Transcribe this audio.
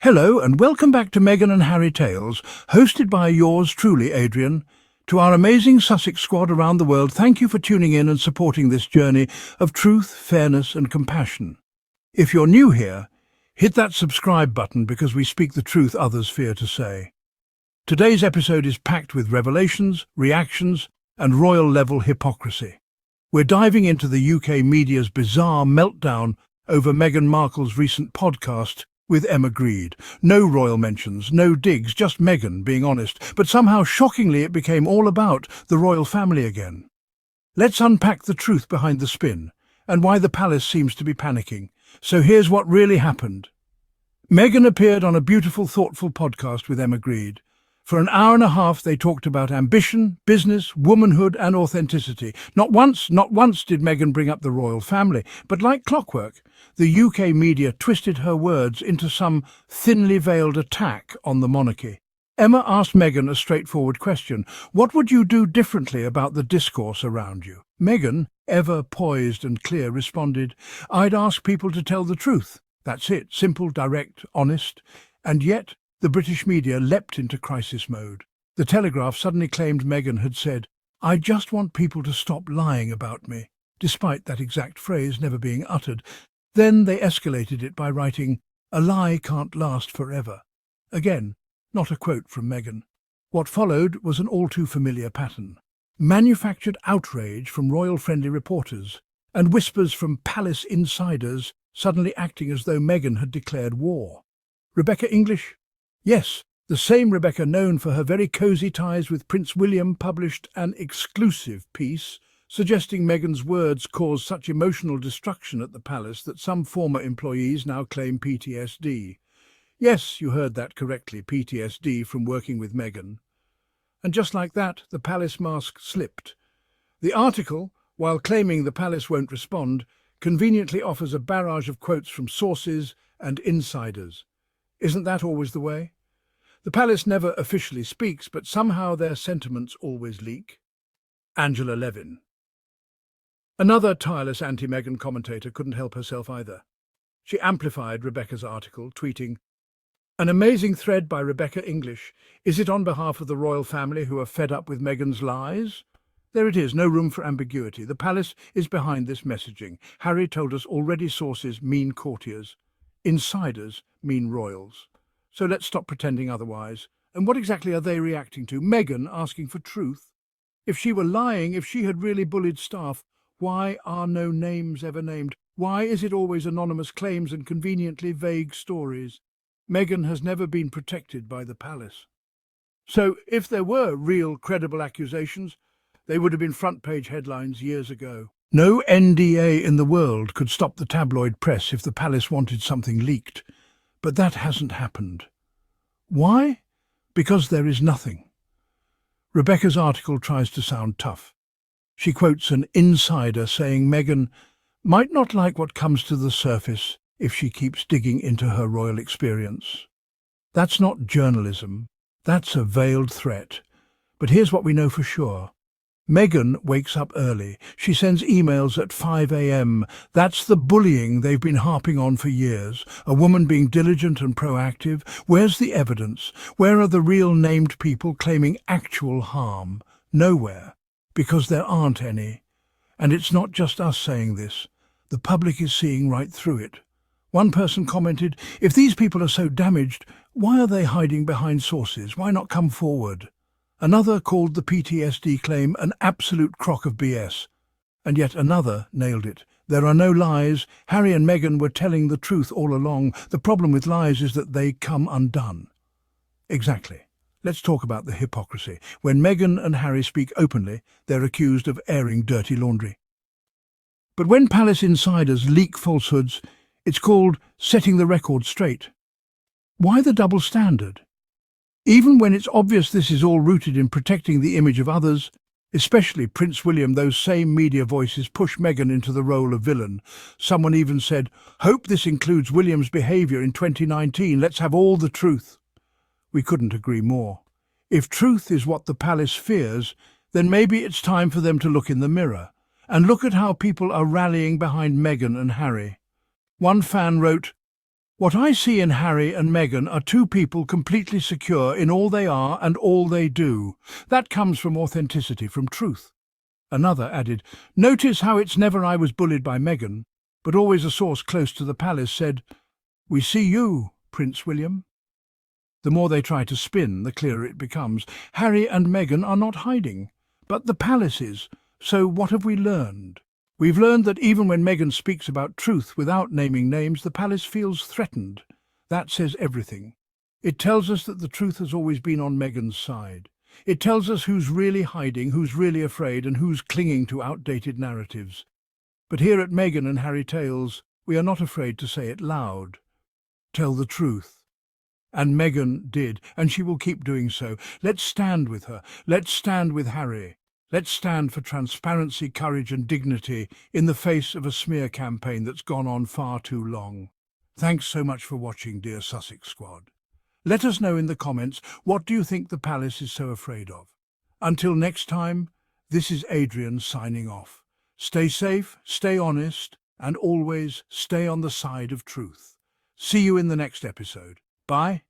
Hello and welcome back to Meghan and Harry Tales, hosted by yours truly, Adrian. To our amazing Sussex squad around the world, thank you for tuning in and supporting this journey of truth, fairness and compassion. If you're new here, hit that subscribe button because we speak the truth others fear to say. Today's episode is packed with revelations, reactions and royal-level hypocrisy. We're diving into the UK media's bizarre meltdown over Meghan Markle's recent podcast with Emma Grede. No royal mentions, no digs, just Meghan being honest, but somehow shockingly it became all about the royal family again. Let's unpack the truth behind the spin and why the palace seems to be panicking. So here's what really happened. Meghan appeared on a beautiful, thoughtful podcast with Emma Grede. For an hour and a half they talked about ambition, business, womanhood and authenticity. Not once did Meghan bring up the royal family, but like clockwork, the UK media twisted her words into some thinly veiled attack on the monarchy. Emma asked Meghan a straightforward question. What would you do differently about the discourse around you? Meghan, ever poised and clear, responded, I'd ask people to tell the truth. That's it, simple, direct, honest. And yet, the British media leapt into crisis mode. The Telegraph suddenly claimed Meghan had said, I just want people to stop lying about me, despite that exact phrase never being uttered. Then they escalated it by writing, a lie can't last forever. Again, not a quote from Meghan. What followed was an all-too-familiar pattern. Manufactured outrage from royal-friendly reporters and whispers from palace insiders suddenly acting as though Meghan had declared war. Rebecca English? Yes, the same Rebecca known for her very cosy ties with Prince William published an exclusive piece suggesting Meghan's words caused such emotional destruction at the palace that some former employees now claim PTSD. Yes, you heard that correctly, PTSD from working with Meghan. And just like that, the palace mask slipped. The article, while claiming the palace won't respond, conveniently offers a barrage of quotes from sources and insiders. Isn't that always the way? The palace never officially speaks, but somehow their sentiments always leak. Angela Levin. Another tireless anti-Meghan commentator couldn't help herself either. She amplified Rebecca's article, tweeting, An amazing thread by Rebecca English. Is it on behalf of the royal family who are fed up with Meghan's lies? There it is, no room for ambiguity. The palace is behind this messaging. Harry told us already sources mean courtiers. Insiders mean royals. So let's stop pretending otherwise. And what exactly are they reacting to? Meghan asking for truth? If she were lying, if she had really bullied staff, why are no names ever named? Why is it always anonymous claims and conveniently vague stories? Meghan has never been protected by the palace. So if there were real credible accusations, they would have been front-page headlines years ago. No NDA in the world could stop the tabloid press if the palace wanted something leaked. But that hasn't happened. Why? Because there is nothing. Rebecca's article tries to sound tough. She quotes an insider saying Meghan might not like what comes to the surface if she keeps digging into her royal experience. That's not journalism. That's a veiled threat. But here's what we know for sure. Meghan wakes up early. She sends emails at 5 a.m. That's the bullying they've been harping on for years. A woman being diligent and proactive. Where's the evidence? Where are the real named people claiming actual harm? Nowhere, because there aren't any. And it's not just us saying this. The public is seeing right through it. One person commented, if these people are so damaged, why are they hiding behind sources? Why not come forward? Another called the PTSD claim an absolute crock of BS. And yet another nailed it. There are no lies. Harry and Meghan were telling the truth all along. The problem with lies is that they come undone. Exactly. Let's talk about the hypocrisy. When Meghan and Harry speak openly, they're accused of airing dirty laundry. But when palace insiders leak falsehoods, it's called setting the record straight. Why the double standard? Even when it's obvious this is all rooted in protecting the image of others, especially Prince William, those same media voices push Meghan into the role of villain. Someone even said, hope this includes William's behaviour in 2019, let's have all the truth. We couldn't agree more. If truth is what the palace fears, then maybe it's time for them to look in the mirror and look at how people are rallying behind Meghan and Harry. One fan wrote, What I see in Harry and Meghan are two people completely secure in all they are and all they do. That comes from authenticity, from truth. Another added, "Notice how it's never I was bullied by Meghan, but always a source close to the palace said, 'We see you, Prince William.'" The more they try to spin, the clearer it becomes. Harry and Meghan are not hiding, but the palace is. So what have we learned? We've learned that even when Meghan speaks about truth without naming names, the palace feels threatened. That says everything. It tells us that the truth has always been on Meghan's side. It tells us who's really hiding, who's really afraid, and who's clinging to outdated narratives. But here at Meghan and Harry Tales, we are not afraid to say it loud. Tell the truth. And Meghan did, and she will keep doing so. Let's stand with her. Let's stand with Harry. Let's stand for transparency, courage and dignity in the face of a smear campaign that's gone on far too long. Thanks so much for watching, dear Sussex Squad. Let us know in the comments, what do you think the palace is so afraid of? Until next time, this is Adrian signing off. Stay safe, stay honest, and always stay on the side of truth. See you in the next episode. Bye.